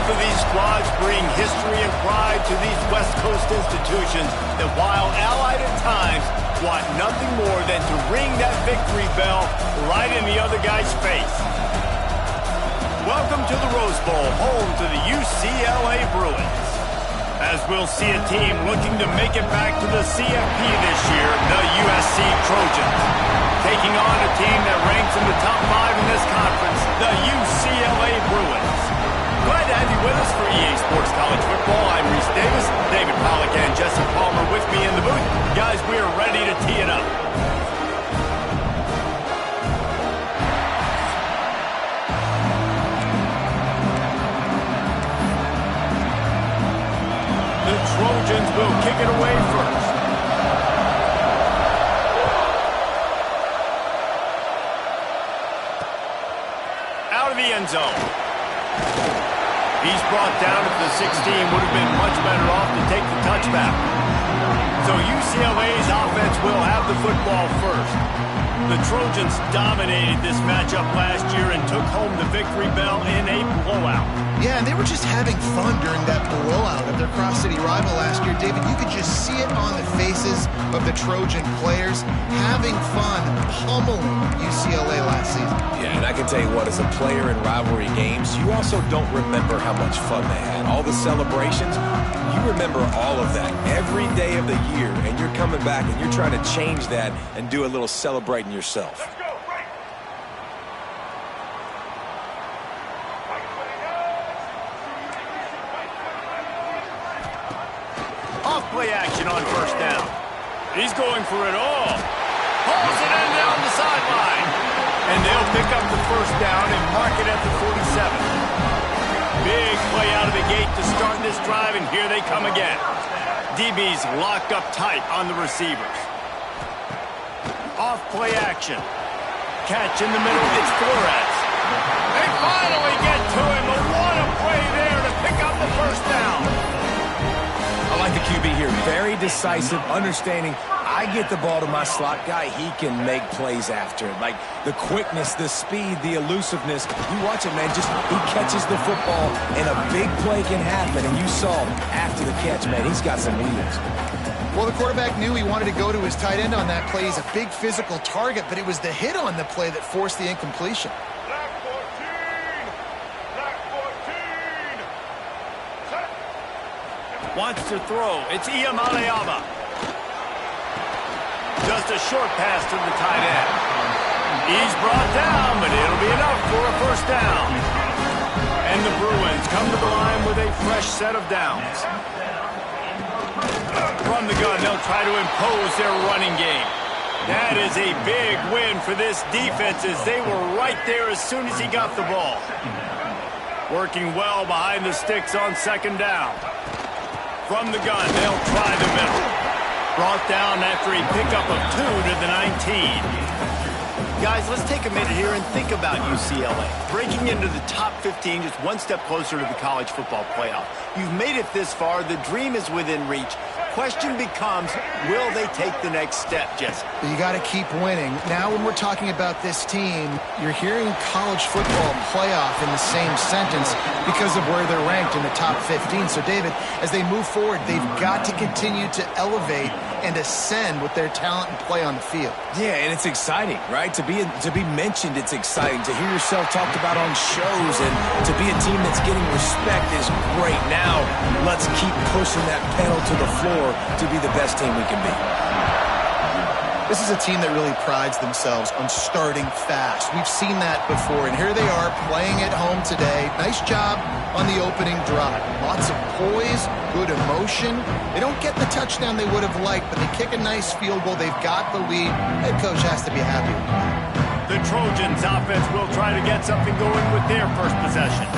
Both of these squads bring history and pride to these West Coast institutions that, while allied at times, want nothing more than to ring that victory bell right in the other guy's face. Welcome to the Rose Bowl, home to the UCLA Bruins. As we'll see a team looking to make it back to the CFP this year, the USC Trojans. Taking on a team that ranks in the top 5 in this conference, the UCLA Bruins. Glad to have you with us for EA Sports College Football. I'm Reese Davis, David Pollack, and Jesse Palmer with me in the booth. Guys, we are ready to tee it up. The Trojans will kick it away first. Out of the end zone. He's brought down at the 16. Would have been much better off to take the touchback. So UCLA's offense will have the football first. The Trojans dominated this matchup last year and took home the victory bell in a blowout. Yeah, and they were just having fun during that blowout of their cross-city rival last year. David, you could just see it on the faces of the Trojan players, having fun, pummeling UCLA last season. Yeah, and I can tell you what, as a player in rivalry games, you also don't remember how much fun they had. All the celebrations, you remember all of that every day of the year, and you're coming back and you're trying to change that and do a little celebrating yourself. Off-play action on first down. He's going for it all. Hauls it in down the sideline. And they'll pick up the first down and mark it at the 47. Big play out of the gate to start this drive, and here they come again. DB's locked up tight on the receivers. Off-play action. Catch in the middle. It's Flores. They finally get to him. But what a play there to pick up the first down. I like the QB here. Very decisive, understanding. I get the ball to my slot guy, he can make plays after it. Like the quickness, the speed, the elusiveness. You watch it, man. Just he catches the football, and a big play can happen. And you saw after the catch, man, he's got some wheels. Well, the quarterback knew he wanted to go to his tight end on that play. He's a big physical target, but it was the hit on the play that forced the incompletion. Wants to throw. It's Iamaleava. Just a short pass to the tight end. He's brought down, but it'll be enough for a first down. And the Bruins come to the line with a fresh set of downs. From the gun, they'll try to impose their running game. That is a big win for this defense, as they were right there as soon as he got the ball. Working well behind the sticks on second down. From the gun, they'll try the middle. Brought down after a pickup of 2 to the 19. Guys, let's take a minute here and think about UCLA. Breaking into the top 15, just one step closer to the college football playoff. You've made it this far. The dream is within reach. Question becomes, will they take the next step, Jesse? You got to keep winning. Now when we're talking about this team, you're hearing college football playoff in the same sentence because of where they're ranked in the top 15. So, David, as they move forward, they've got to continue to elevate and ascend with their talent and play on the field. Yeah, and it's exciting, right? To be mentioned, it's exciting. To hear yourself talked about on shows and to be a team that's getting respect is great. Now, let's keep pushing that pedal to the floor to be the best team we can be. This is a team that really prides themselves on starting fast. We've seen that before, and here they are playing at home today. Nice job on the opening drive. Lots of poise, good emotion. They don't get the touchdown they would have liked, but they kick a nice field goal. They've got the lead. Head coach has to be happy with that. The Trojans offense will try to get something going with their first possession.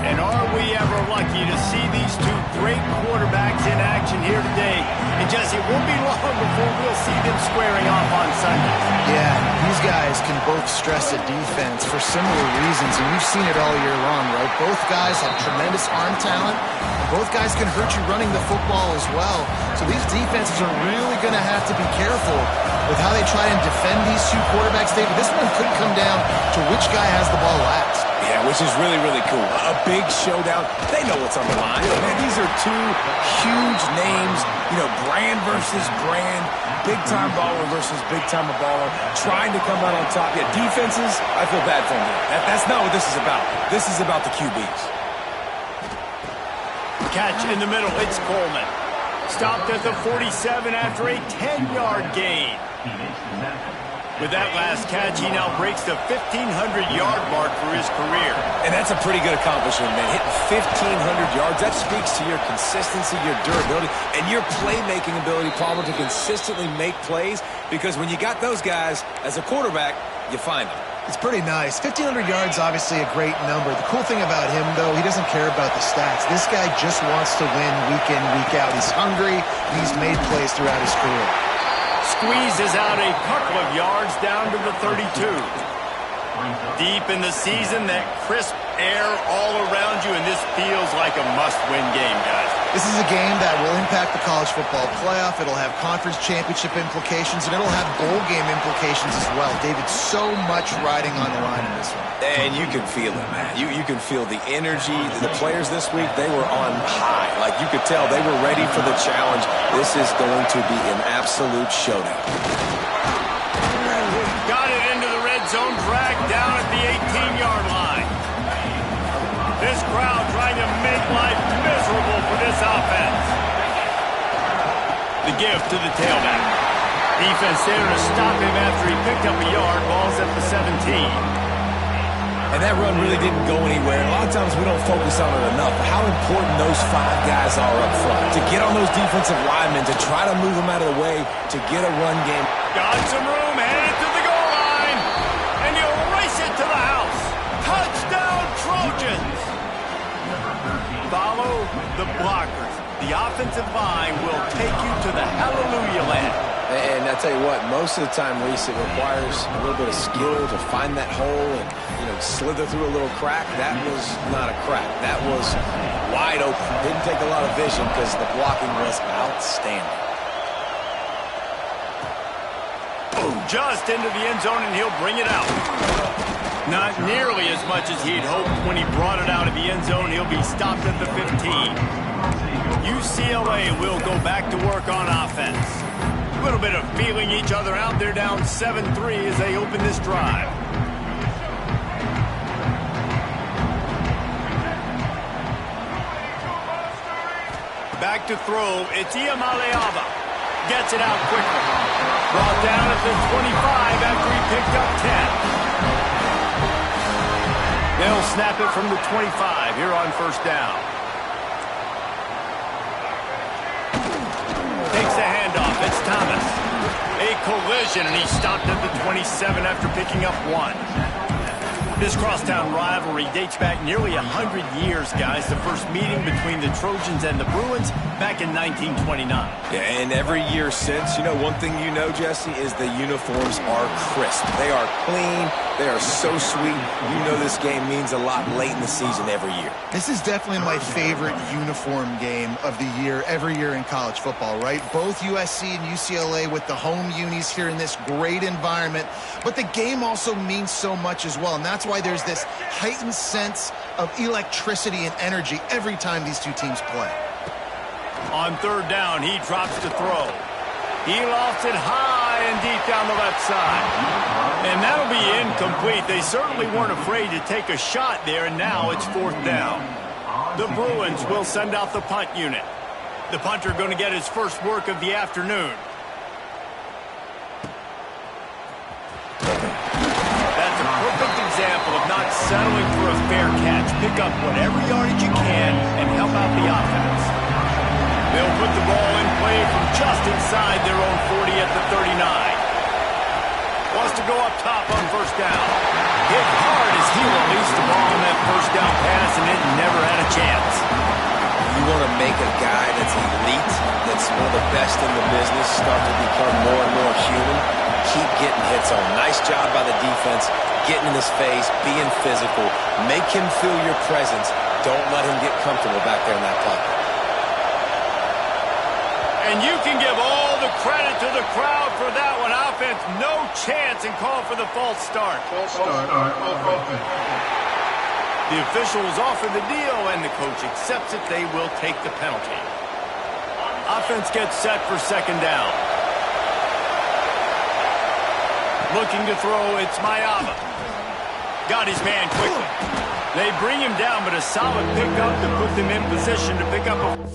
And are we ever lucky to see these two great quarterbacks in action here today? And Jesse, it won't be long before we'll see them squaring off on Sunday. Yeah, these guys can both stress a defense for similar reasons, and we've seen it all year long, right? Both guys have tremendous arm talent. Both guys can hurt you running the football as well. So these defenses are really going to have to be careful with how they try and defend these two quarterbacks, David. This one could come down to which guy has the ball last. Yeah, which is really, really cool. A big showdown. They know what's on the line. Man, these are two huge names, brand versus brand, big-time baller versus big-time baller, trying to come out on top. Yeah, defenses, I feel bad for them. That's not what this is about. This is about the QBs. Catch in the middle. It's Coleman. Stopped at the 47 after a 10-yard gain. With that last catch, he now breaks the 1,500-yard mark for his career. And that's a pretty good accomplishment, man. Hitting 1,500 yards, that speaks to your consistency, your durability, and your playmaking ability, Palmer, to consistently make plays, because when you got those guys, as a quarterback, you find them. It's pretty nice. 1,500 yards, obviously a great number. The cool thing about him, though, he doesn't care about the stats. This guy just wants to win week in, week out. He's hungry, and he's made plays throughout his career. Squeezes out a couple of yards down to the 32. Deep in the season, that crisp air all around you, and this feels like a must-win game, guys. This is a game that will impact the college football playoff. It'll have conference championship implications, and it'll have bowl game implications as well. David, so much riding on the line in this one. And you can feel it, man. You can feel the energy. The players this week, they were on high. Like, you could tell they were ready for the challenge. This is going to be an absolute showdown. Got it into the red zone, dragged down at the 18-yard line. This crowd trying to make life miserable for this offense. The give to the tailback. Defense there to stop him after he picked up a yard. Ball's at the 17. And that run really didn't go anywhere. A lot of times we don't focus on it enough. How important those 5 guys are up front. To get on those defensive linemen, to try to move them out of the way, to get a run game. Got some room, headed to the goal line. And you race it to the house. Touchdown, Trojans. Follow the blockers. The offensive line will take you to the hallelujah land. And I tell you what, most of the time, Reese, it requires a little bit of skill to find that hole and, slither through a little crack. That was not a crack. That was wide open. Didn't take a lot of vision because the blocking was outstanding. Just into the end zone, and he'll bring it out. Not nearly as much as he'd hoped when he brought it out of the end zone. He'll be stopped at the 15. UCLA will go back to work on offense. A little bit of feeling each other out. They're down 7-3 as they open this drive. Back to throw. It's Iamaleava. Gets it out quickly. Brought down at the 25 after he picked up 10. They'll snap it from the 25 here on first down. Takes the handoff. It's Thomas. A collision, and he stopped at the 27 after picking up 1. This crosstown rivalry dates back nearly 100 years, guys. The first meeting between the Trojans and the Bruins back in 1929. Yeah, and every year since, one thing Jesse, is the uniforms are crisp. They are clean. They are so sweet. This game means a lot late in the season every year. This is definitely my favorite uniform game of the year, every year in college football, right? Both USC and UCLA with the home unis here in this great environment. But the game also means so much as well, and that's why there's this heightened sense of electricity and energy every time these two teams play. On third down, he drops to throw. He lofts it high and deep down the left side. And that'll be incomplete. They certainly weren't afraid to take a shot there, and now it's fourth down. The Bruins will send out the punt unit. The punter going to get his first work of the afternoon. That's a perfect example of not settling for a fair catch. Pick up whatever yardage you can and help out the offense. They'll put the ball in play from just inside their own 40 at the 39. Wants to go up top on first down. Hit hard as he released the ball on that first down pass, and it never had a chance. You want to make a guy that's elite, that's one of the best in the business, start to become more and more human. Keep getting hits on. Nice job by the defense, getting in his face, being physical. Make him feel your presence. Don't let him get comfortable back there in that pocket. And you can give all the credit to the crowd for that one. Offense, no chance, and call for the false start. The officials offer the deal, and the coach accepts it. They will take the penalty. Offense gets set for second down. Looking to throw, it's Mayava. Got his man quickly. They bring him down, but a solid pickup to put them in position to pick up a...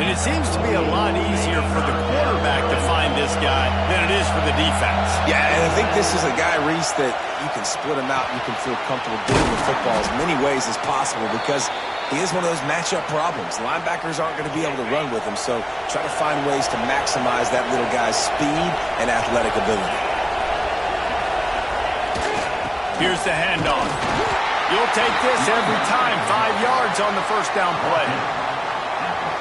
And it seems to be a lot easier for the quarterback to find this guy than it is for the defense. Yeah, and I think this is a guy, Reese, that you can split him out and you can feel comfortable getting the football as many ways as possible because he is one of those matchup problems. Linebackers aren't going to be able to run with him, so try to find ways to maximize that little guy's speed and athletic ability. Here's the handoff. You'll take this every time. 5 yards on the first down play.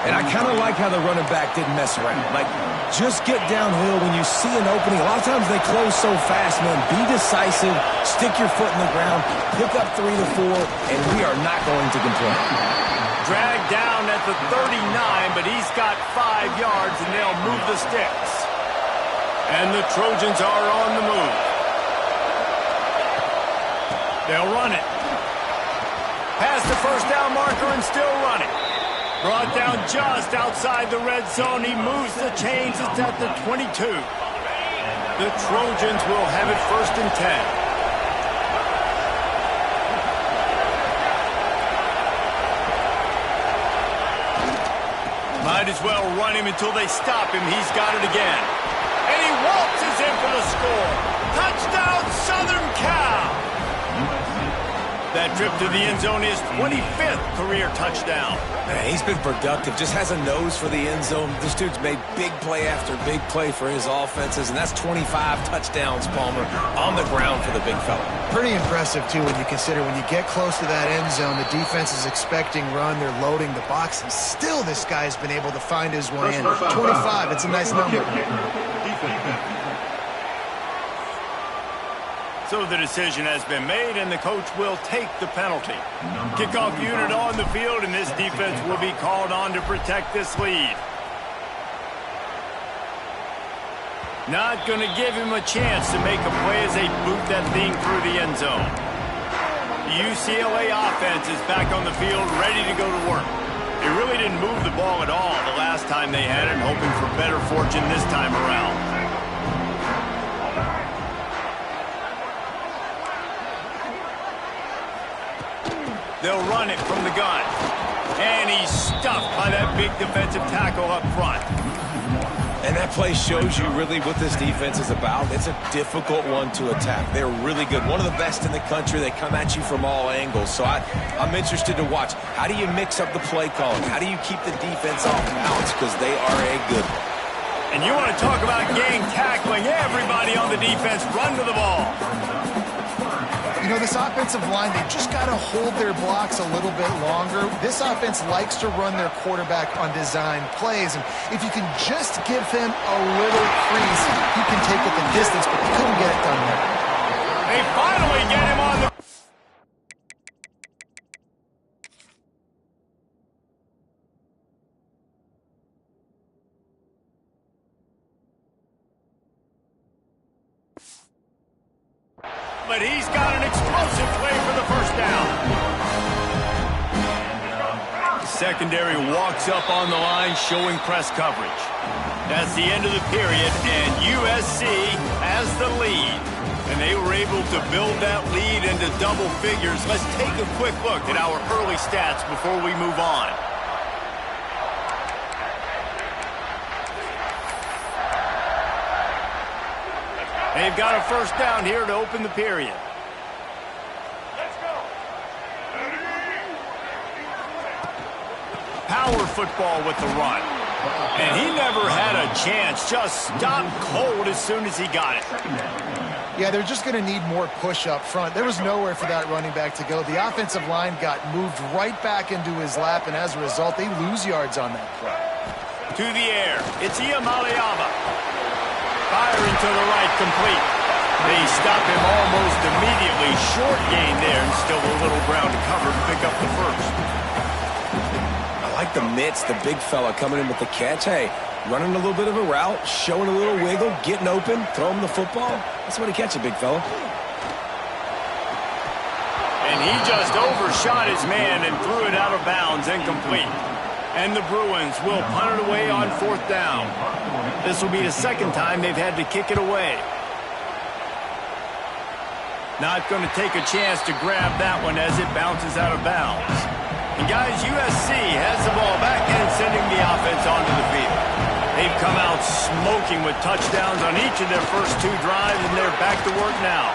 And I kind of like how the running back didn't mess around. Like, just get downhill when you see an opening. A lot of times they close so fast, man. Be decisive, stick your foot in the ground, pick up 3 to 4, and we are not going to complain. Dragged down at the 39, but he's got 5 yards, and they'll move the sticks. And the Trojans are on the move. They'll run it. Past the first down marker and still running. Brought down just outside the red zone. He moves the chains. It's at the 22. The Trojans will have it 1st and 10. Might as well run him until they stop him. He's got it again. And he waltzes in for the score. Touchdown, Southern Cal. That trip to the end zone is 25th career touchdown. Man, he's been productive, just has a nose for the end zone. This dude's made big play after big play for his offenses, and that's 25 touchdowns, Palmer, on the ground for the big fella. Pretty impressive, too, when you consider when you get close to that end zone, the defense is expecting run, they're loading the box, and still this guy's been able to find his way in. 25, it's a nice number. So the decision has been made, and the coach will take the penalty. Kickoff unit on the field, and this defense will be called on to protect this lead. Not going to give him a chance to make a play as they boot that thing through the end zone. The UCLA offense is back on the field, ready to go to work. They really didn't move the ball at all the last time they had it, hoping for better fortune this time around. They'll run it from the gun. And he's stuffed by that big defensive tackle up front. And that play shows you really what this defense is about. It's a difficult one to attack. They're really good. One of the best in the country. They come at you from all angles. So I'm interested to watch. How do you mix up the play calling? How do you keep the defense off balance? Because they are a good one. And you want to talk about gang tackling. Everybody on the defense run to the ball. You know, this offensive line, they've just got to hold their blocks a little bit longer. This offense likes to run their quarterback on design plays, and if you can just give him a little crease, he can take it the distance, but they couldn't get it done there. They finally get him on the... But he's got an explosive play for the first down. Secondary walks up on the line, showing press coverage. That's the end of the period, and USC has the lead. And they were able to build that lead into double figures. Let's take a quick look at our early stats before we move on. They've got a first down here to open the period. Let's go. Power football with the run. And he never had a chance. Just stopped cold as soon as he got it. Yeah, they're just going to need more push up front. There was nowhere for that running back to go. The offensive line got moved right back into his lap, and as a result, they lose yards on that play. To the air, it's Iamaleava. Firing to the right, complete. They stop him almost immediately. Short gain there, and still a little ground to cover to pick up the first. I like the mitts, the big fella coming in with the catch. Hey, running a little bit of a route, showing a little wiggle, getting open, throw him the football. That's what he catch it, big fella. And he just overshot his man and threw it out of bounds, incomplete. And the Bruins will punt it away on 4th down. This will be the second time they've had to kick it away. Not going to take a chance to grab that one as it bounces out of bounds. And guys, USC has the ball back and sending the offense onto the field. They've come out smoking with touchdowns on each of their first 2 drives, and they're back to work now.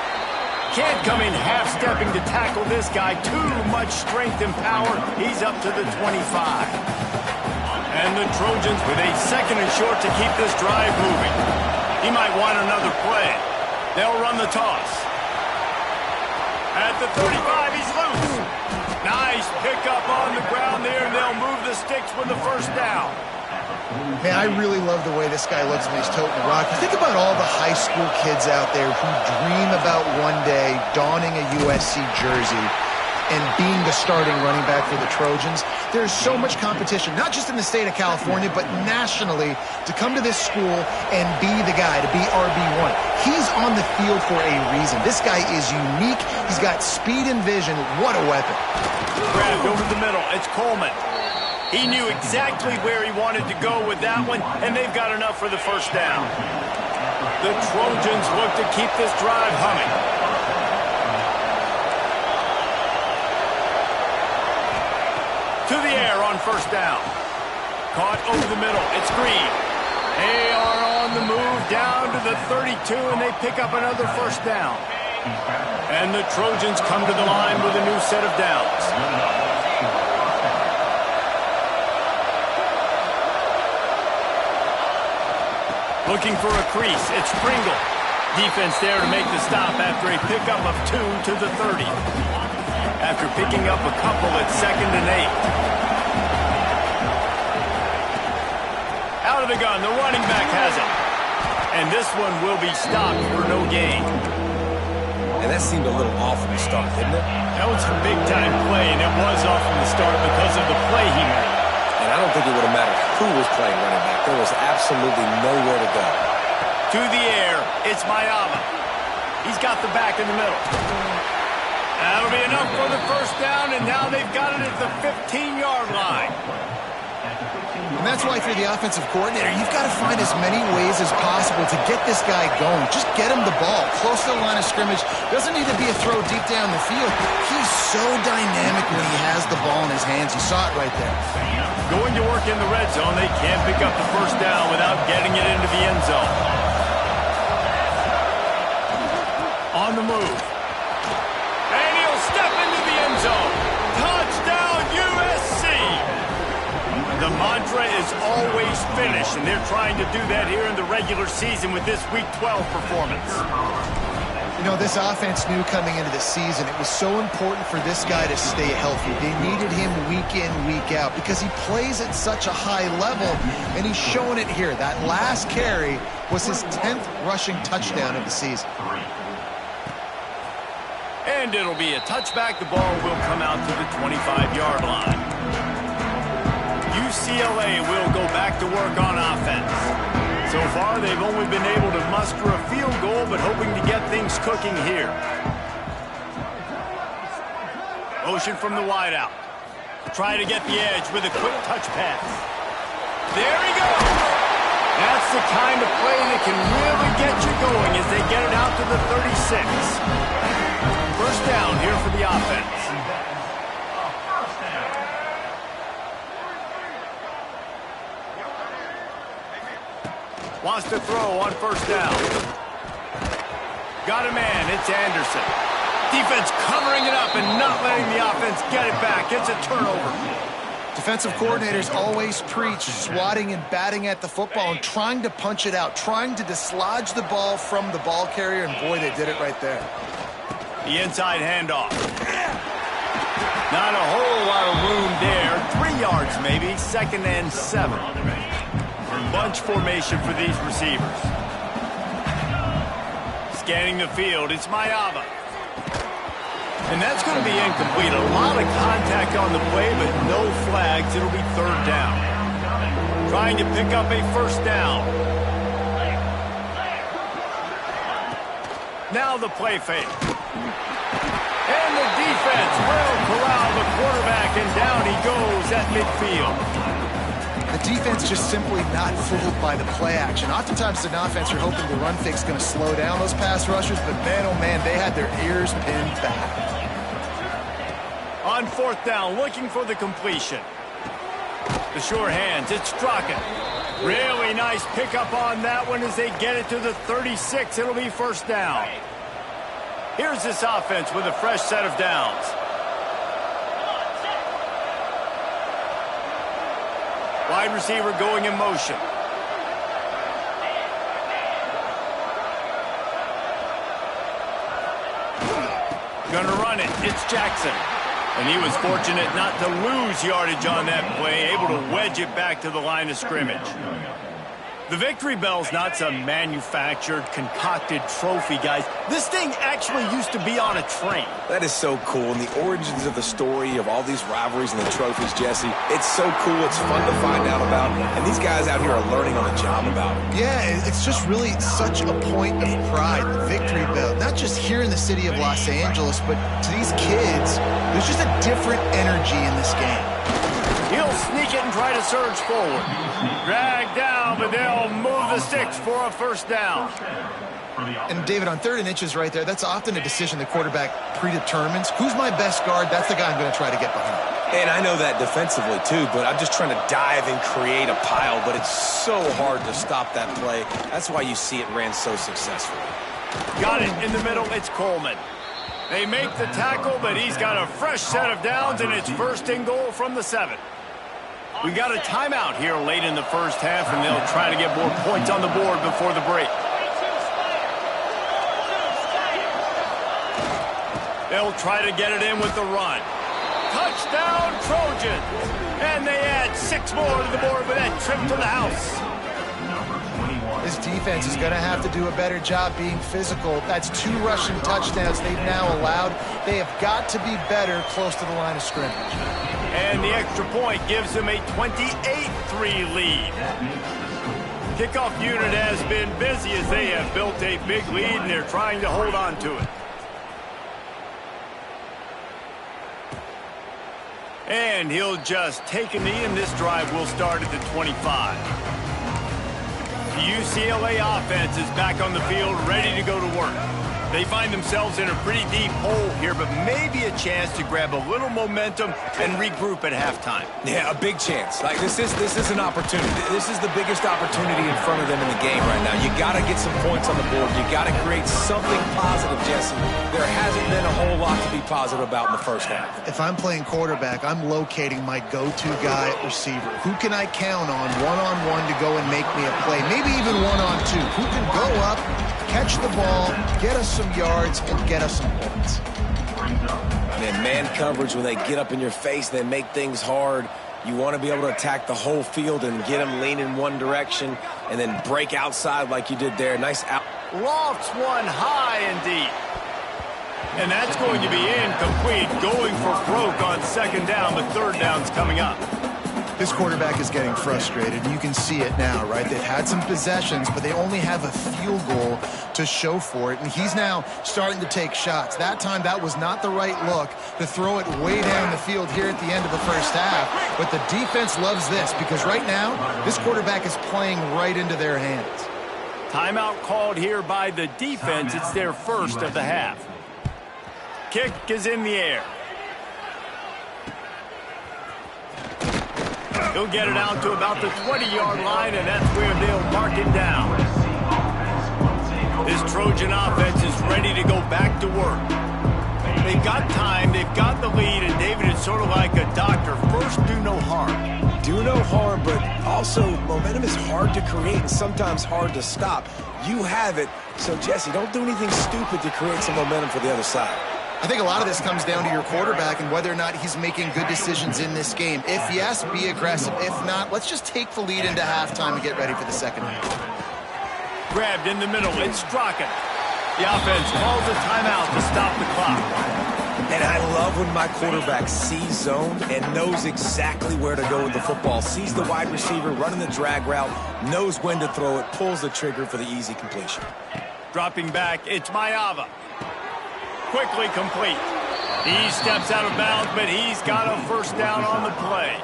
Can't come in half-stepping to tackle this guy. Too much strength and power. He's up to the 25. And the Trojans with a 2nd and short to keep this drive moving. He might want another play. They'll run the toss. At the 35, he's loose. Nice pickup on the ground there, and they'll move the sticks with the first down. Man, I really love the way this guy looks when he's toting the rock. You think about all the high school kids out there who dream about one day donning a USC jersey and being the starting running back for the Trojans. There's so much competition, not just in the state of California, but nationally, to come to this school and be the guy, to be RB1. He's on the field for a reason. This guy is unique. He's got speed and vision. What a weapon. Grabbed over the middle. It's Coleman. He knew exactly where he wanted to go with that one, and they've got enough for the first down. The Trojans look to keep this drive humming. To the air on first down. Caught over the middle. It's Green. They are on the move down to the 32, and they pick up another first down. And the Trojans come to the line with a new set of downs. Looking for a crease. It's Pringle. Defense there to make the stop after a pickup of 2 to the 30. After picking up a couple at 2nd and 8. Out of the gun, the running back has it. And this one will be stopped for no gain. And that seemed a little off from the start, didn't it? That was a big-time play, and it was off from the start because of the play he made. And I don't think it would have mattered who was playing running back. There was absolutely nowhere to go. To the air, it's Mayava. He's got the back in the middle. That'll be enough for the first down, and now they've got it at the 15-yard line. And that's why, if you're the offensive coordinator, you've got to find as many ways as possible to get this guy going. Just get him the ball close to the line of scrimmage. Doesn't need to be a throw deep down the field. He's so dynamic when he has the ball in his hands. You saw it right there. Going to work in the red zone, they can't pick up the first down without getting it into the end zone. On the move. And he'll step into the end zone. Touchdown, USC! The mantra is always finish, and they're trying to do that here in the regular season with this Week 12 performance. You know, this offense knew coming into the season it was so important for this guy to stay healthy. They needed him week in, week out because he plays at such a high level, and he's showing it here. That last carry was his 10th rushing touchdown of the season. And it'll be a touchback. The ball will come out to the 25-yard line. UCLA will go back to work on offense. So far, they've only been able to muster a field goal, but hoping to get things cooking here. Motion from the wideout. Try to get the edge with a quick touch pass. There he goes. That's the kind of play that can really get you going as they get it out to the 36. First down here for the offense. Wants to throw on first down. Got a man. It's Anderson. Defense covering it up and not letting the offense get it back. It's a turnover. Defensive coordinators always preach swatting and batting at the football and trying to punch it out, trying to dislodge the ball from the ball carrier, and boy, they did it right there. The inside handoff. Not a whole lot of room there. 3 yards maybe, 2nd and 7. Bunch formation for these receivers. Scanning the field, it's Mayava. And that's going to be incomplete. A lot of contact on the play, but no flags. It'll be 3rd down. Trying to pick up a 1st down. Now the play fake. And the defense will corral the quarterback, and down he goes at midfield. The defense just simply not fooled by the play action. Oftentimes, an offense, you're hoping the run fake is going to slow down those pass rushers, but man, oh man, they had their ears pinned back. On 4th down, looking for the completion. The sure hands, it's Straka. Really nice pickup on that one as they get it to the 36. It'll be 1st down. Here's this offense with a fresh set of downs. Wide receiver going in motion. Gonna run it. It's Jackson. And he was fortunate not to lose yardage on that play, able to wedge it back to the line of scrimmage. The victory bell's not some manufactured, concocted trophy, guys. This thing actually used to be on a train. That is so cool, and the origins of the story of all these rivalries and the trophies, Jesse, it's so cool, it's fun to find out about, and these guys out here are learning on the job about it. Yeah, it's just really such a point of pride, the victory bell. Not just here in the city of Los Angeles, but to these kids, there's just a different energy in this game. He'll sneak it and try to surge forward. Drag down, but they'll move the sticks for a 1st down. And David, on 3rd and inches right there, that's often a decision the quarterback predetermines. Who's my best guard? That's the guy I'm going to try to get behind. And I know that defensively too, but I'm just trying to dive and create a pile, but it's so hard to stop that play. That's why you see it ran so successfully. Got it in the middle, it's Coleman. They make the tackle, but he's got a fresh set of downs, and it's 1st and goal from the 7. We got a timeout here late in the 1st half, and they'll try to get more points on the board before the break. They'll try to get it in with the run. Touchdown, Trojans! And they add 6 more to the board with that trip to the house. This defense is going to have to do a better job being physical. That's 2 rushing touchdowns they've now allowed. They have got to be better close to the line of scrimmage. And the extra point gives them a 28-3 lead. Kickoff unit has been busy as they have built a big lead, and they're trying to hold on to it. And he'll just take a knee, and this drive will start at the 25. The UCLA offense is back on the field, ready to go to work. They find themselves in a pretty deep hole here, but maybe a chance to grab a little momentum and regroup at halftime. Yeah, a big chance. Like this is an opportunity. This is the biggest opportunity in front of them in the game right now. You got to get some points on the board. You got to create something positive, Jesse. There hasn't been a whole lot to be positive about in the 1st half. If I'm playing quarterback, I'm locating my go-to guy at receiver. Who can I count on one-on-one to go and make me a play? Maybe even one-on-two. Who can go up, catch the ball, get us some yards, and get us some points. And man coverage, when they get up in your face, they make things hard. You want to be able to attack the whole field and get them leaning one direction and then break outside like you did there. Nice out. Lofts one high and deep. And that's going to be incomplete. Going for broke on 2nd down, but 3rd down's coming up. This quarterback is getting frustrated, and you can see it now, right? They've had some possessions, but they only have a field goal to show for it, and he's now starting to take shots. That time, that was not the right look to throw it way down the field here at the end of the 1st half, but the defense loves this because right now, this quarterback is playing right into their hands. Timeout called here by the defense. It's their 1st of the half. Kick is in the air. He'll get it out to about the 20-yard line, and that's where they'll mark it down. This Trojan offense is ready to go back to work. They've got time, they've got the lead, and David, it's sort of like a doctor. First, do no harm. Do no harm, but also momentum is hard to create and sometimes hard to stop. You have it, so Jesse, don't do anything stupid to create some momentum for the other side. I think a lot of this comes down to your quarterback and whether or not he's making good decisions in this game. If yes, be aggressive. If not, let's just take the lead into halftime and get ready for the second half. Grabbed in the middle. It's Strachan. The offense calls a timeout to stop the clock. And I love when my quarterback sees zone and knows exactly where to go with the football. Sees the wide receiver running the drag route, knows when to throw it, pulls the trigger for the easy completion. Dropping back, it's Mayava. Quickly complete. He steps out of bounds, but he's got a first down on the play.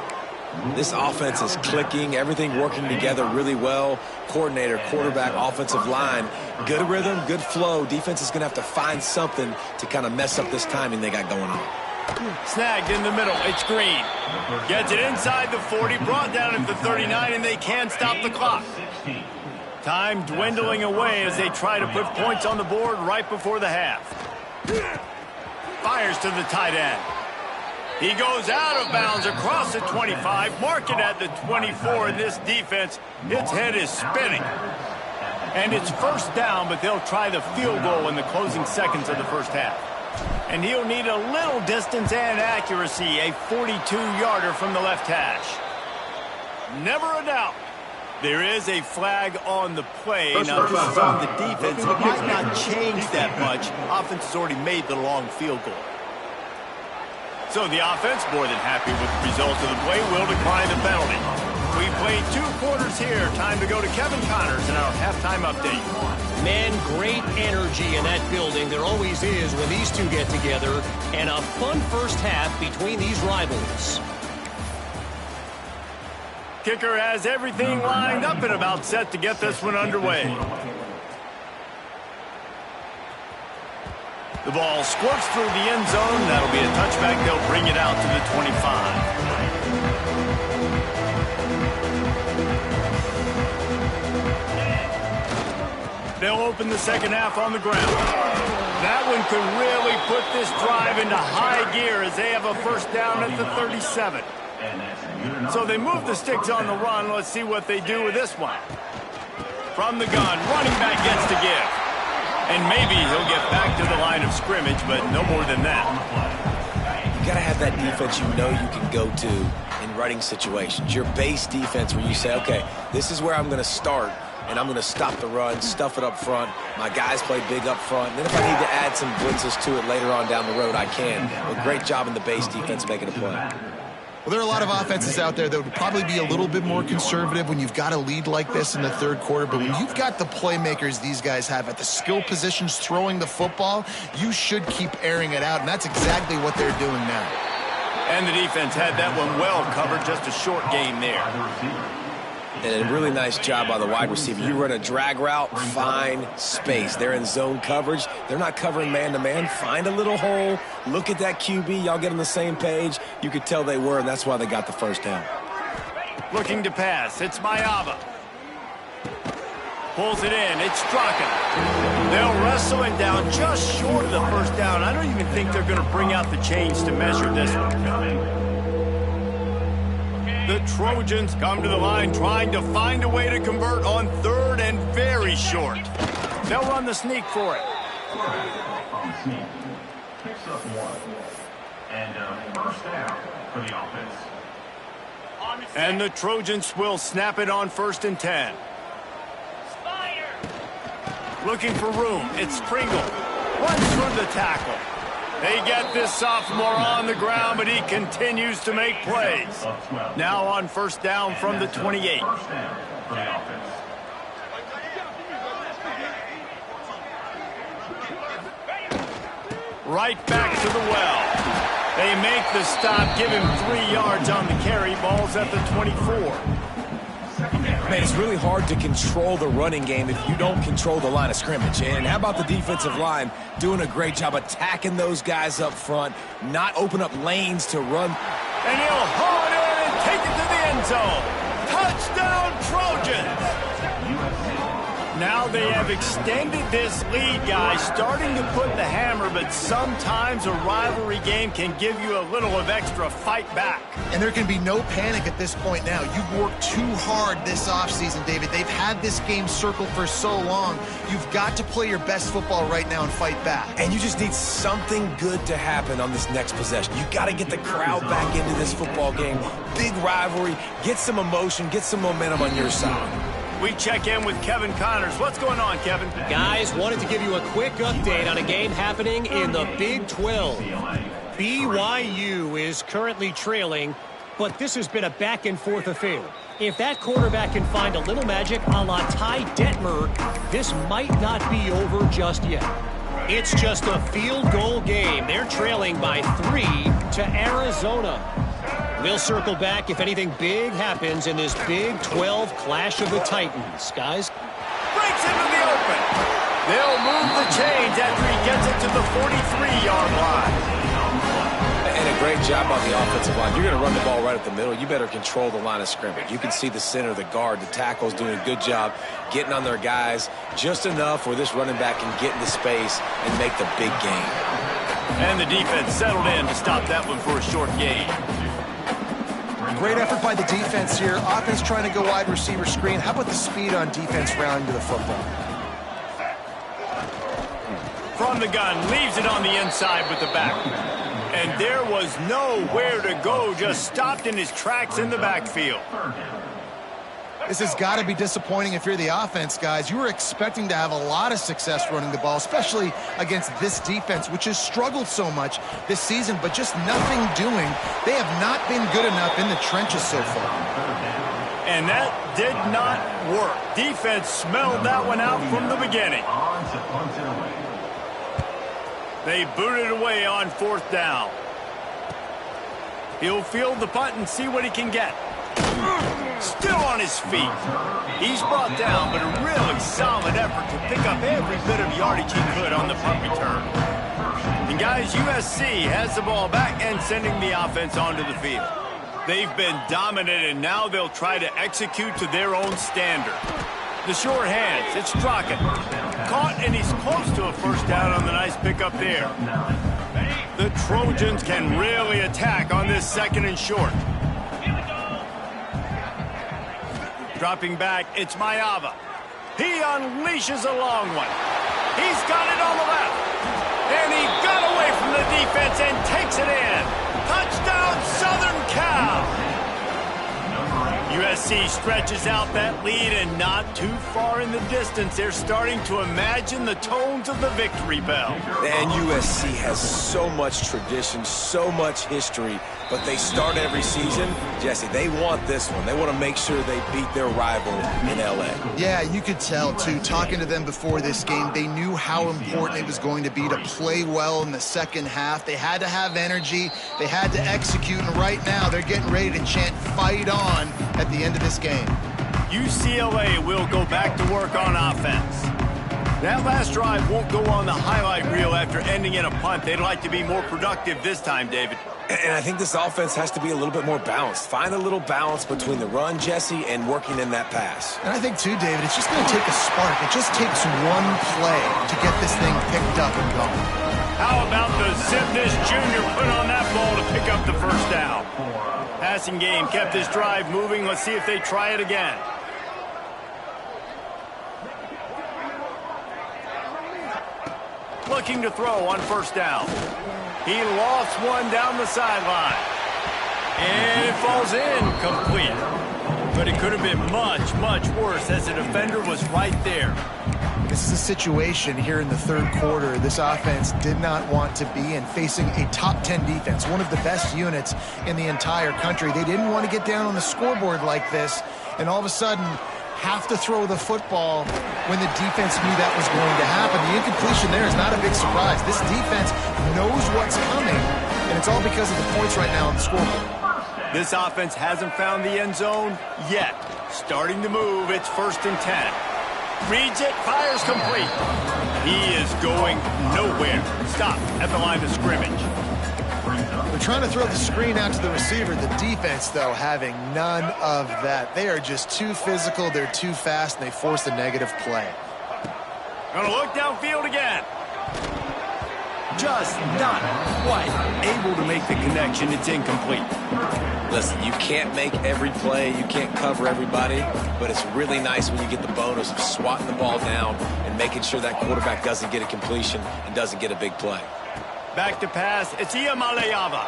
This offense is clicking, everything working together really well. Coordinator, quarterback, offensive line, good rhythm, good flow. Defense is going to have to find something to kind of mess up this timing they got going on. Snagged in the middle, it's Green. Gets it inside the 40, brought down at the 39, and they can't stop the clock. Time dwindling away as they try to put points on the board right before the half. Fires to the tight end. He goes out of bounds across the 25, mark it at the 24, and this defense, its head is spinning. And it's first down, but they'll try the field goal in the closing seconds of the first half. And he'll need a little distance and accuracy, a 42-yarder from the left hash. Never a doubt. There is a flag on the play. Now, this is on the defense. It might not change that much. Offense has already made the long field goal. So the offense, more than happy with the result of the play, will decline the penalty. We've played 2 quarters here. Time to go to Kevin Connors in our halftime update. Man, great energy in that building. There always is when these two get together. And a fun first half between these rivals. Kicker has everything lined up and about set to get this one underway. The ball squirts through the end zone. That'll be a touchback. They'll bring it out to the 25. They'll open the second half on the ground. That one could really put this drive into high gear as they have a first down at the 37. So they move the sticks on the run. Let's see what they do with this one. From the gun, running back gets to give. And maybe he'll get back to the line of scrimmage, but no more than that. You got to have that defense you know you can go to in running situations. Your base defense where you say, okay, this is where I'm going to start, and I'm going to stop the run, stuff it up front. My guys play big up front. And then if I need to add some blitzes to it later on down the road, I can. But great job in the base defense making a play. Well, there are a lot of offenses out there that would probably be a little bit more conservative when you've got a lead like this in the third quarter. But when you've got the playmakers these guys have at the skill positions throwing the football, you should keep airing it out. And that's exactly what they're doing now. And the defense had that one well covered. Just a short game there. And a really nice job by the wide receiver. You run a drag route, find space. They're in zone coverage. They're not covering man-to-man. Find a little hole. Look at that QB. Y'all get on the same page. You could tell they were, and that's why they got the first down. Looking to pass. It's Mayava. Pulls it in. It's Strachan. They'll wrestle him down just short of the first down. I don't even think they're going to bring out the chains to measure this one. The Trojans come to the line trying to find a way to convert on third and very short. They'll run the sneak for it. Picks up 1. And first down for the offense. And the Trojans will snap it on 1st and 10. Looking for room. It's Pringle. Runs through the tackle. They get this sophomore on the ground, but he continues to make plays. Now on first down from the 28. Right back to the well. They make the stop, give him 3 yards on the carry. Ball's at the 24. Man, it's really hard to control the running game if you don't control the line of scrimmage. And how about the defensive line doing a great job attacking those guys up front, not open up lanes to run. And he'll haul it in and take it to the end zone. Touchdown, Trojans! Now Now they have extended this lead, guys, starting to put the hammer, but sometimes a rivalry game can give you a little of extra fight back. And there can be no panic at this point now. You've worked too hard this offseason, David. They've had this game circled for so long. You've got to play your best football right now and fight back. And you just need something good to happen on this next possession. You got to get the crowd back into this football game. Big rivalry. Get some emotion. Get some momentum on your side. We check in with Kevin Connors. What's going on, Kevin? Guys, wanted to give you a quick update on a game happening in the Big 12. BYU is currently trailing, but this has been a back-and-forth affair. If that quarterback can find a little magic a la Ty Detmer, this might not be over just yet. It's just a field goal game. They're trailing by 3 to Arizona. We'll circle back if anything big happens in this Big 12 clash of the Titans. Guys. Breaks into the open. They'll move the chains after he gets it to the 43-yard line. And a great job on the offensive line. You're going to run the ball right at the middle. You better control the line of scrimmage. You can see the center, the guard, the tackle's doing a good job getting on their guys just enough where this running back can get into space and make the big game. And the defense settled in to stop that one for a short gain. Great effort by the defense here. Offense trying to go wide receiver screen. How about the speed on defense rounding to the football? From the gun, leaves it on the inside with the back. And there was nowhere to go, just stopped in his tracks in the backfield. This has got to be disappointing if you're the offense, guys. You were expecting to have a lot of success running the ball, especially against this defense, which has struggled so much this season, but just nothing doing. They have not been good enough in the trenches so far. And that did not work. Defense smelled that one out from the beginning. They booted away on 4th down. He'll field the punt and see what he can get. Still on his feet. He's brought down, but a really solid effort to pick up every bit of yardage he could on the punt return. And guys, USC has the ball back and sending the offense onto the field. They've been dominant, and now they'll try to execute to their own standard. The short hands, it's Strocken. Caught, and he's close to a first down on the nice pickup there. The Trojans can really attack on this 2nd and short. Dropping back, it's Mayava. He unleashes a long one. He's got it on the left. And he got away from the defense and takes it in. Touchdown, Southern Cal. USC stretches out that lead, and not too far in the distance, they're starting to imagine the tones of the victory bell. And USC has so much tradition, so much history, but they start every season. Jesse, they want this one. They want to make sure they beat their rival in L.A. Yeah, you could tell, too. Talking to them before this game, they knew how important it was going to be to play well in the second half. They had to have energy. They had to execute, and right now they're getting ready to chant "Fight on" at the end of this game. UCLA will go back to work on offense. That last drive won't go on the highlight reel after ending in a punt. They'd like to be more productive this time, David. And I think this offense has to be a little bit more balanced. Find a little balance between the run, Jesse, and working in that pass. And I think, too, David, it's just going to take a spark. It just takes one play to get this thing picked up and going. How about the Zipnis Jr. put on that ball to pick up the first down? Passing game kept this drive moving. Let's see if they try it again. Looking to throw on first down. He lost one down the sideline. And it falls incomplete. But it could have been much, much worse as the defender was right there. This is a situation here in the third quarter this offense did not want to be in, facing a top 10 defense, one of the best units in the entire country. They didn't want to get down on the scoreboard like this, and all of a sudden have to throw the football when the defense knew that was going to happen. The incompletion there is not a big surprise. This defense knows what's coming, and it's all because of the points right now on the scoreboard. This offense hasn't found the end zone yet. Starting to move, it's 1st and 10. Reads it, fires complete. He is going nowhere. Stop at the line of scrimmage. They're trying to throw the screen out to the receiver. The defense, though, having none of that. They are just too physical, they're too fast, and they force a negative play. Gonna look downfield again. Just not quite able to make the connection. It's incomplete. Listen, you can't make every play. You can't cover everybody. But it's really nice when you get the bonus of swatting the ball down and making sure that quarterback doesn't get a completion and doesn't get a big play. Back to pass. It's Iamaleava.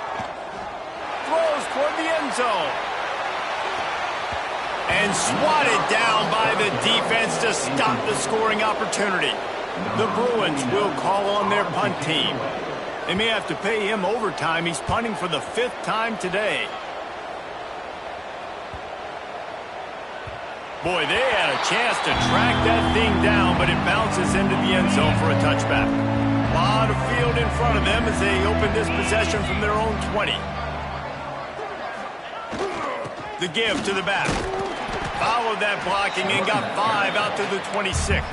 Throws toward the end zone. And swatted down by the defense to stop the scoring opportunity. The Bruins will call on their punt team. They may have to pay him overtime. He's punting for the 5th time today. Boy, they had a chance to track that thing down, but it bounces into the end zone for a touchback. A lot of field in front of them as they open this possession from their own 20. The give to the back. Followed that blocking and got 5 out to the 26.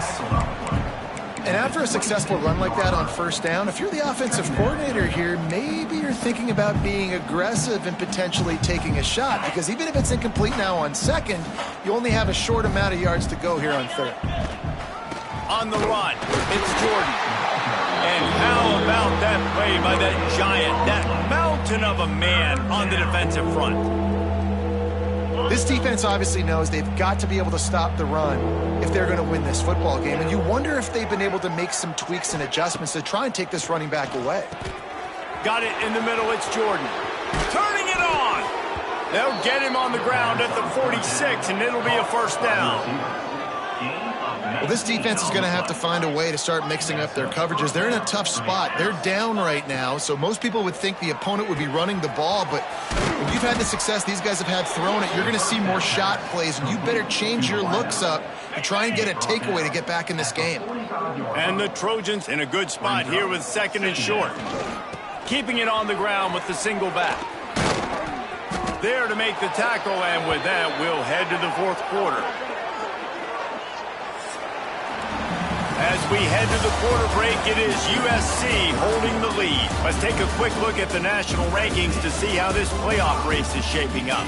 And after a successful run like that on first down, if you're the offensive coordinator here, maybe you're thinking about being aggressive and potentially taking a shot, because even if it's incomplete now on second, you only have a short amount of yards to go here on third. On the run, it's Jordan. And how about that play by that giant, that mountain of a man on the defensive front? This defense obviously knows they've got to be able to stop the run if they're going to win this football game. And you wonder if they've been able to make some tweaks and adjustments to try and take this running back away. Got it in the middle. It's Jordan. Turning it on. They'll get him on the ground at the 46, and it'll be a first down. Well, this defense is going to have to find a way to start mixing up their coverages. They're in a tough spot. They're down right now, so most people would think the opponent would be running the ball, but when you've had the success these guys have had throwing it, you're going to see more shot plays, and you better change your looks up and try and get a takeaway to get back in this game. And the Trojans in a good spot here with 2nd and short. Keeping it on the ground with the single back. There to make the tackle, and with that, we'll head to the 4th quarter. As we head to the quarter break, it is USC holding the lead. Let's take a quick look at the national rankings to see how this playoff race is shaping up.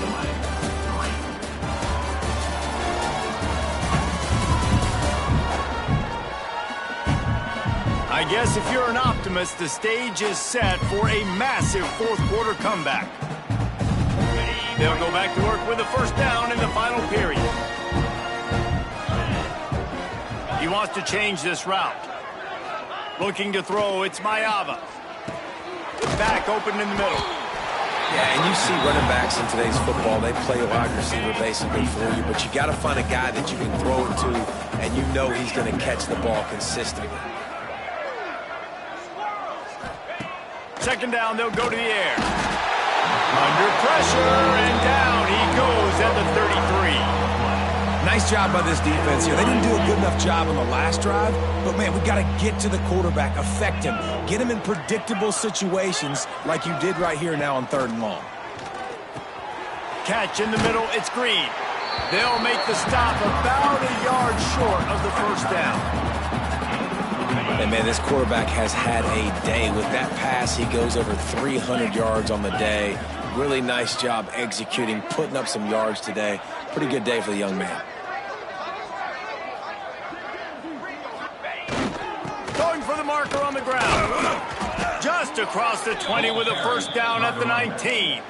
I guess if you're an optimist, the stage is set for a massive 4th quarter comeback. They'll go back to work with a first down in the final period. He wants to change this route. Looking to throw, it's Mayava. Back open in the middle. Yeah, and you see running backs in today's football, they play a wide receiver basically for you, but you got to find a guy that you can throw it to, and you know he's going to catch the ball consistently. 2nd down, they'll go to the air. Under pressure, and down he goes at the 33. Nice job by this defense here. They didn't do a good enough job on the last drive, but, man, we got to get to the quarterback, affect him, get him in predictable situations like you did right here now on 3rd and long. Catch in the middle, it's Green. They'll make the stop about a yard short of the first down. And, man, this quarterback has had a day. With that pass, he goes over 300 yards on the day. Really nice job executing, putting up some yards today. Pretty good day for the young man. Going for the marker on the ground. Just across the 20 with a first down at the 19.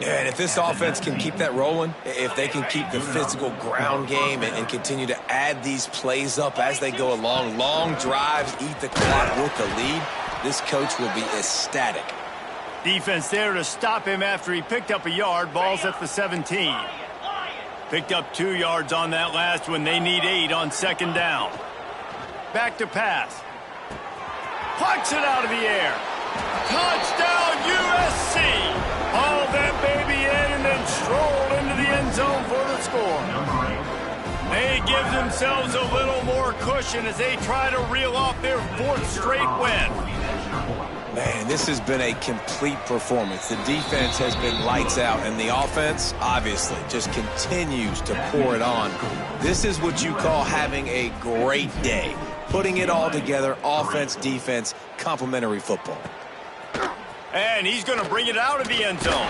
Yeah, and if this offense can keep that rolling, if they can keep the physical ground game and continue to add these plays up as they go along, long drives, eat the clock with the lead, this coach will be ecstatic. Defense there to stop him after he picked up a yard. Ball's at the 17. Picked up 2 yards on that last one. They need 8 on 2nd down. Back to pass. Pucks it out of the air. Touchdown USC. Hauled that baby in and then strolled into the end zone for the score. They give themselves a little more cushion as they try to reel off their 4th straight win. Man, this has been a complete performance. The defense has been lights out, and the offense, obviously, just continues to pour it on. This is what you call having a great day. Putting it all together, offense, defense, complementary football. And he's going to bring it out of the end zone.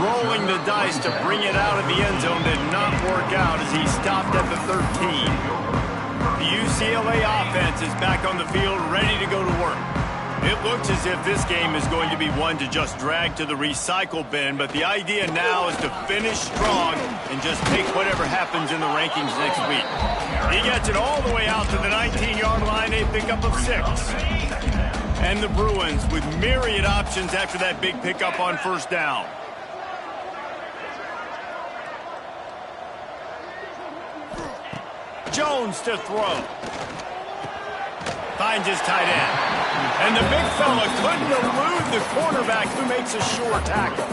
Rolling the dice to bring it out of the end zone did not work out as he stopped at the 13. The UCLA offense is back on the field, ready to go to work. It looks as if this game is going to be one to just drag to the recycle bin, but the idea now is to finish strong and just take whatever happens in the rankings next week. He gets it all the way out to the 19-yard line, a pickup of 6. And the Bruins with myriad options after that big pickup on first down. Jones to throw. Finds his tight end. And the big fella couldn't elude the quarterback who makes a sure tackle.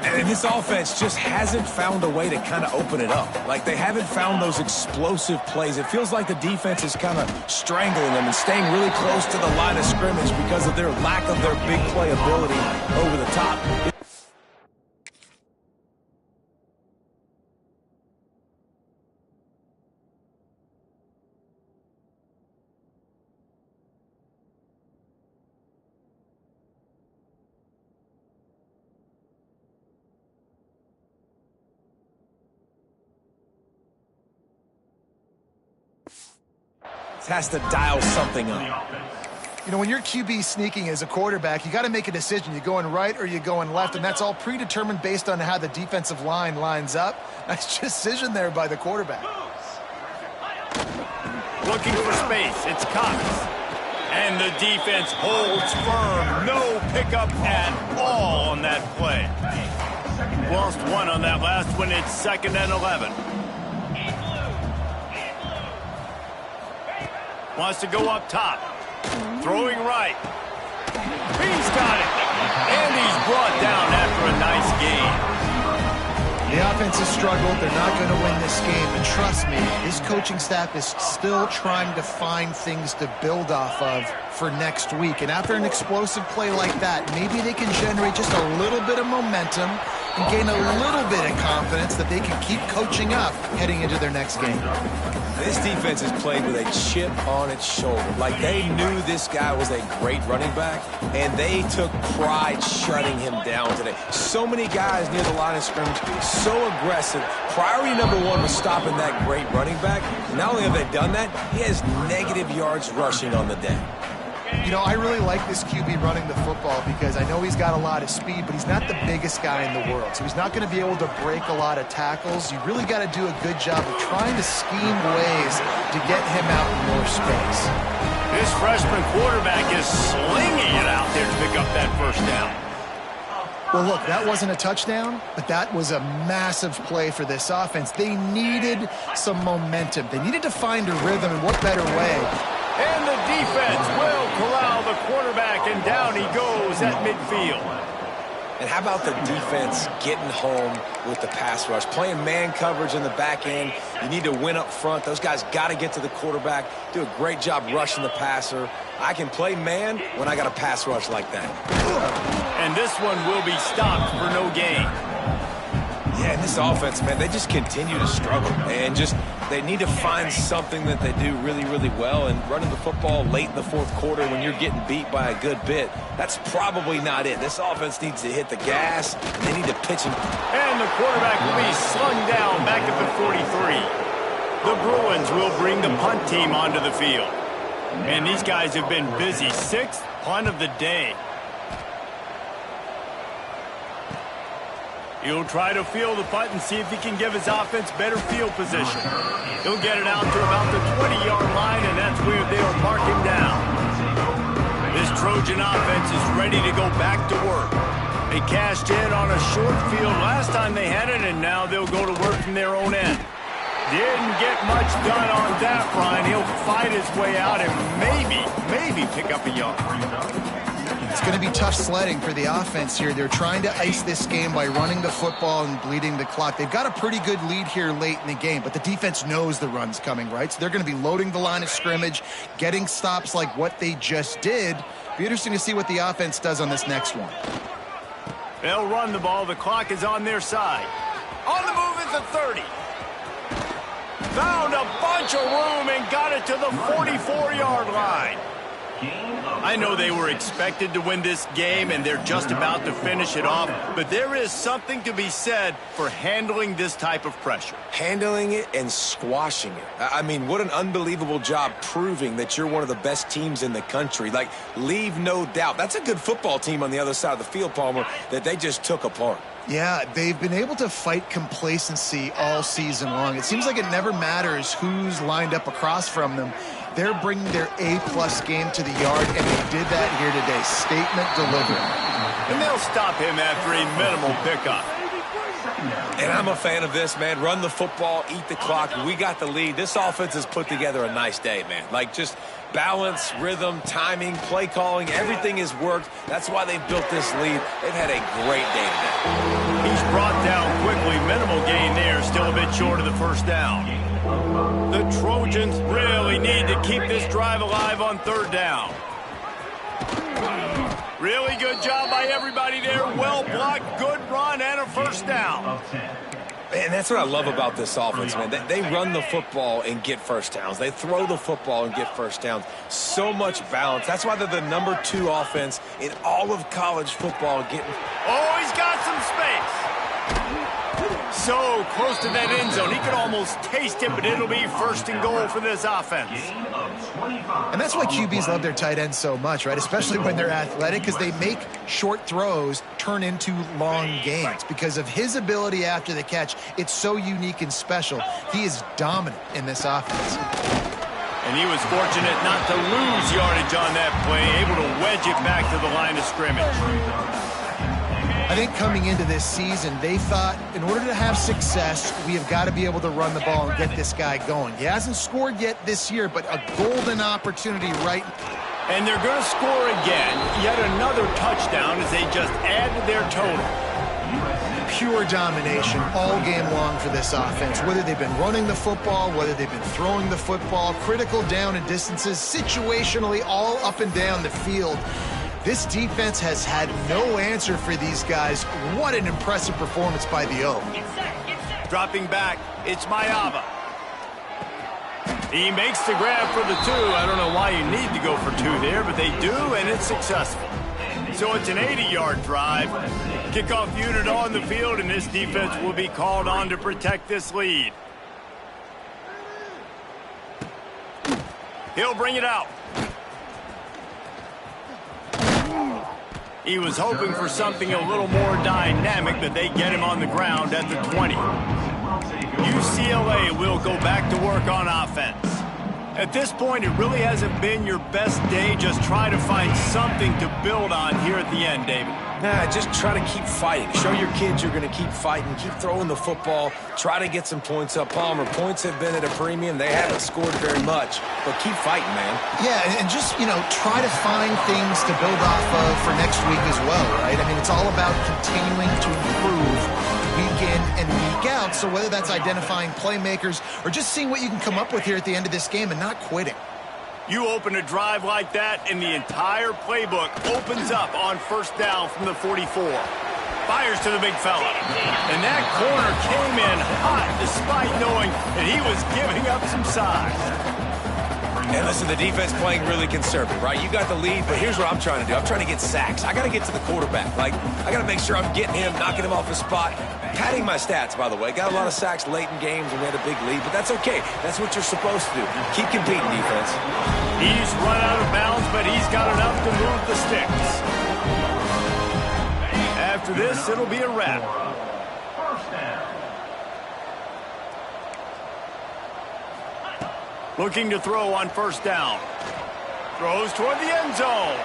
And this offense just hasn't found a way to kind of open it up. Like, they haven't found those explosive plays. It feels like the defense is kind of strangling them and staying really close to the line of scrimmage because of their lack of their big play ability over the top. Has to dial something up. You know, when you're QB sneaking as a quarterback, you got to make a decision. You going right or you going left, and that's all predetermined based on how the defensive line lines up. Nice decision there by the quarterback. Looking for space. It's Cox. And the defense holds firm. No pickup at all on that play. Lost one on that last one. It's 2nd and 11. Wants to go up top. Throwing right. He's got it. And he's brought down after a nice game. The offense has struggled. They're not going to win this game. But trust me, this coaching staff is still trying to find things to build off of for next week. And after an explosive play like that, maybe they can generate just a little bit of momentum and gain a little bit of confidence that they can keep coaching up heading into their next game. This defense is played with a chip on its shoulder. Like, they knew this guy was a great running back, and they took pride shutting him down today. So many guys near the line of scrimmage, so aggressive. Priority number one was stopping that great running back. Not only have they done that, he has negative yards rushing on the day. You know, I really like this QB running the football because I know he's got a lot of speed, but he's not the biggest guy in the world. So he's not going to be able to break a lot of tackles. You really got to do a good job of trying to scheme ways to get him out in more space. This freshman quarterback is slinging it out there to pick up that first down. Well, look, that wasn't a touchdown, but that was a massive play for this offense. They needed some momentum. They needed to find a rhythm, and what better way? And the defense will corral the quarterback, and down he goes at midfield. And how about the defense getting home with the pass rush? Playing man coverage in the back end. You need to win up front. Those guys got to get to the quarterback, do a great job rushing the passer. I can play man when I got a pass rush like that. And this one will be stopped for no gain. Yeah, and this offense, man, they just continue to struggle. And just, they need to find something that they do really, really well. And running the football late in the fourth quarter when you're getting beat by a good bit, that's probably not it. This offense needs to hit the gas, and they need to pitch him. And the quarterback will be slung down back at the 43. The Bruins will bring the punt team onto the field. And these guys have been busy. 6th punt of the day. He'll try to field the punt and see if he can give his offense better field position. He'll get it out to about the 20-yard line, and that's where they'll mark him down. This Trojan offense is ready to go back to work. They cashed in on a short field last time they had it, and now they'll go to work from their own end. Didn't get much done on that run. He'll fight his way out and maybe pick up a yard. It's going to be tough sledding for the offense here. They're trying to ice this game by running the football and bleeding the clock. They've got a pretty good lead here late in the game, but the defense knows the run's coming, right? So they're going to be loading the line of scrimmage, getting stops like what they just did. Be interesting to see what the offense does on this next one. They'll run the ball. The clock is on their side. On the move is the 30. Found a bunch of room and got it to the 44-yard line. I know they were expected to win this game, and they're just about to finish it off, but there is something to be said for handling this type of pressure. Handling it and squashing it. I mean, what an unbelievable job proving that you're one of the best teams in the country. Like, leave no doubt. That's a good football team on the other side of the field, Palmer, that they just took apart. Yeah, they've been able to fight complacency all season long. It seems like it never matters who's lined up across from them. They're bringing their A-plus game to the yard, and they did that here today. Statement delivered. And they'll stop him after a minimal pickup. And I'm a fan of this, man. Run the football, eat the clock. We got the lead. This offense has put together a nice day, man. Like, just balance, rhythm, timing, play calling, everything has worked. That's why they've built this lead. They've had a great day today. He's brought down quickly. Minimal gain there, still a bit short of the first down. The Trojans really need to keep this drive alive on third down. Really good job by everybody there. Well blocked, good run, and a first down. And that's what I love about this offense, man. They run the football and get first downs. They throw the football and get first downs. So much balance. That's why they're the #2 offense in all of college football. Oh, he's got some space. So close to that end zone. He could almost taste it, but it'll be first and goal for this offense. And that's why QBs love their tight ends so much, right? Especially when they're athletic, because they make short throws turn into long gains. Because of his ability after the catch, it's so unique and special. He is dominant in this offense. And he was fortunate not to lose yardage on that play, able to wedge it back to the line of scrimmage. I think coming into this season, they thought in order to have success, we have got to be able to run the ball and get this guy going. He hasn't scored yet this year, but a golden opportunity right now. And they're going to score again. Yet another touchdown as they just add to their total. Pure domination all game long for this offense. Whether they've been running the football, whether they've been throwing the football, critical down and distances, situationally all up and down the field. This defense has had no answer for these guys. What an impressive performance by the O. Dropping back, it's Mayava. He makes the grab for the 2. I don't know why you need to go for 2 there, but they do, and it's successful. So it's an 80-yard drive. Kickoff unit on the field, and this defense will be called on to protect this lead. He'll bring it out. He was hoping for something a little more dynamic, but they get him on the ground at the 20. UCLA will go back to work on offense. At this point, it really hasn't been your best day. Just try to find something to build on here at the end, David. Nah, just try to keep fighting. Show your kids you're going to keep fighting. Keep throwing the football. Try to get some points up. Palmer, points have been at a premium. They haven't scored very much, but keep fighting, man. Yeah, and just, try to find things to build off of for next week as well, right? I mean, it's all about continuing to improve week in and week out. So whether that's identifying playmakers or just seeing what you can come up with here at the end of this game and not quitting. You open a drive like that, and the entire playbook opens up on first down from the 44. Fires to the big fella. And that corner came in hot despite knowing that he was giving up some size. And listen, the defense playing really conservative, right? You got the lead, but here's what I'm trying to do. I'm trying to get sacks. I got to get to the quarterback. I got to make sure I'm getting him, knocking him off his spot. Padding my stats, by the way. Got a lot of sacks late in games when we had a big lead, but that's okay. That's what you're supposed to do. Keep competing, defense. He's run out of bounds, but he's got enough to move the sticks. After this, it'll be a wrap. Looking to throw on first down. Throws toward the end zone.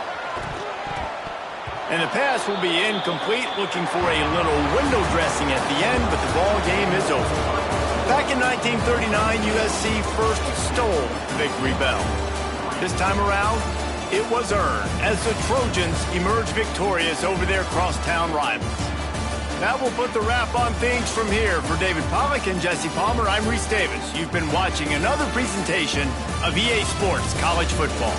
And the pass will be incomplete, looking for a little window dressing at the end, but the ball game is over. Back in 1939, USC first stole the victory bell. This time around, it was earned as the Trojans emerged victorious over their crosstown rivals. That will put the wrap on things from here. For David Pollack and Jesse Palmer, I'm Reese Davis. You've been watching another presentation of EA Sports College Football.